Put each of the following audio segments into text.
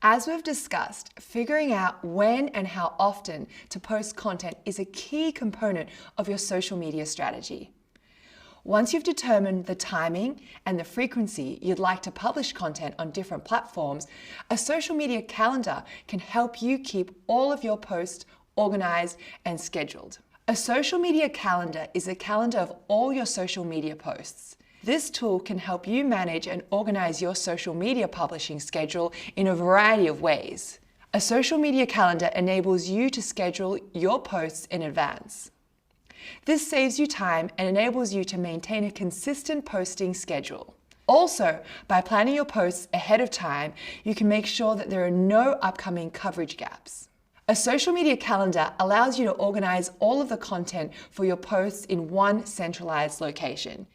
As we've discussed, figuring out when and how often to post content is a key component of your social media strategy. Once you've determined the timing and the frequency you'd like to publish content on different platforms, a social media calendar can help you keep all of your posts organized and scheduled. A social media calendar is a calendar of all your social media posts. This tool can help you manage and organize your social media publishing schedule in a variety of ways. A social media calendar enables you to schedule your posts in advance. This saves you time and enables you to maintain a consistent posting schedule. Also, by planning your posts ahead of time, you can make sure that there are no upcoming coverage gaps. A social media calendar allows you to organize all of the content for your posts in one centralized location.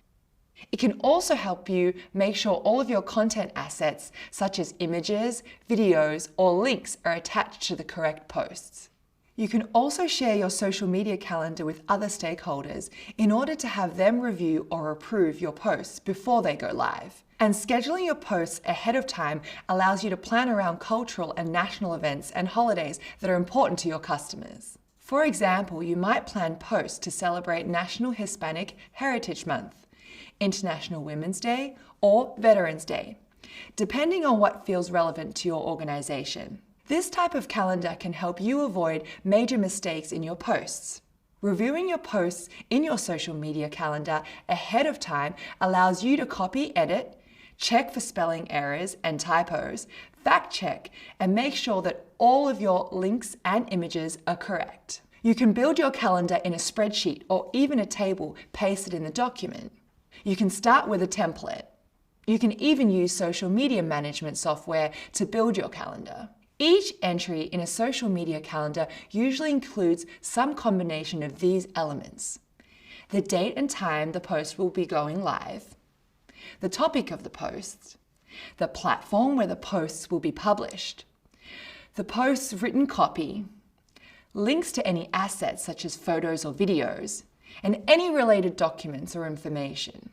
It can also help you make sure all of your content assets, such as images, videos, or links, are attached to the correct posts. You can also share your social media calendar with other stakeholders in order to have them review or approve your posts before they go live. And scheduling your posts ahead of time allows you to plan around cultural and national events and holidays that are important to your customers. For example, you might plan posts to celebrate National Hispanic Heritage Month, International Women's Day, or Veterans Day, depending on what feels relevant to your organization. This type of calendar can help you avoid major mistakes in your posts. Reviewing your posts in your social media calendar ahead of time allows you to copy, edit, check for spelling errors and typos, fact check, and make sure that all of your links and images are correct. You can build your calendar in a spreadsheet or even a table pasted in the document. You can start with a template. You can even use social media management software to build your calendar. Each entry in a social media calendar usually includes some combination of these elements: the date and time the post will be going live, the topic of the post, the platform where the posts will be published, the post's written copy, links to any assets such as photos or videos, and any related documents or information.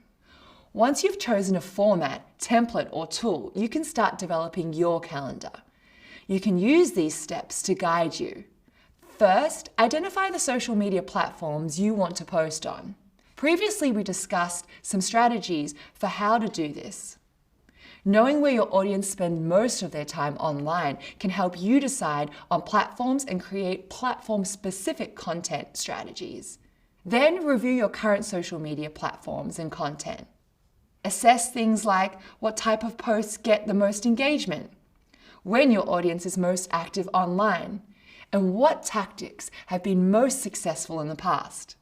Once you've chosen a format, template, or tool, you can start developing your calendar. You can use these steps to guide you. First, identify the social media platforms you want to post on. Previously, we discussed some strategies for how to do this. Knowing where your audience spend most of their time online can help you decide on platforms and create platform-specific content strategies. Then review your current social media platforms and content. Assess things like what type of posts get the most engagement, when your audience is most active online, and what tactics have been most successful in the past.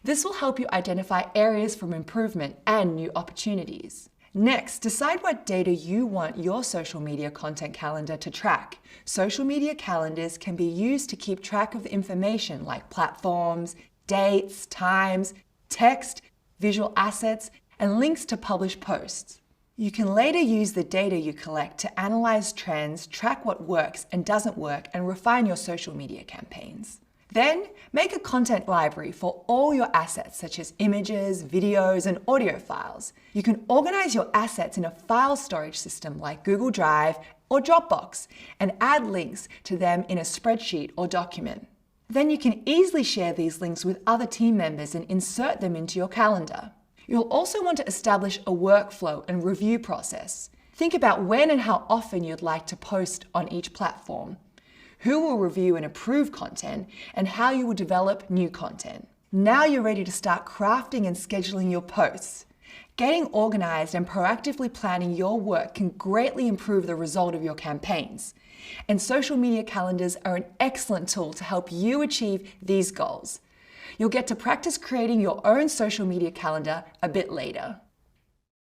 This will help you identify areas for improvement and new opportunities. Next, decide what data you want your social media content calendar to track. Social media calendars can be used to keep track of information like platforms, dates, times, text, visual assets, and links to published posts. You can later use the data you collect to analyze trends, track what works and doesn't work, and refine your social media campaigns. Then, make a content library for all your assets such as images, videos, and audio files. You can organize your assets in a file storage system like Google Drive or Dropbox and add links to them in a spreadsheet or document. Then you can easily share these links with other team members and insert them into your calendar. You'll also want to establish a workflow and review process. Think about when and how often you'd like to post on each platform, who will review and approve content, and how you will develop new content. Now you're ready to start crafting and scheduling your posts. Getting organized and proactively planning your work can greatly improve the result of your campaigns. And social media calendars are an excellent tool to help you achieve these goals. You'll get to practice creating your own social media calendar a bit later.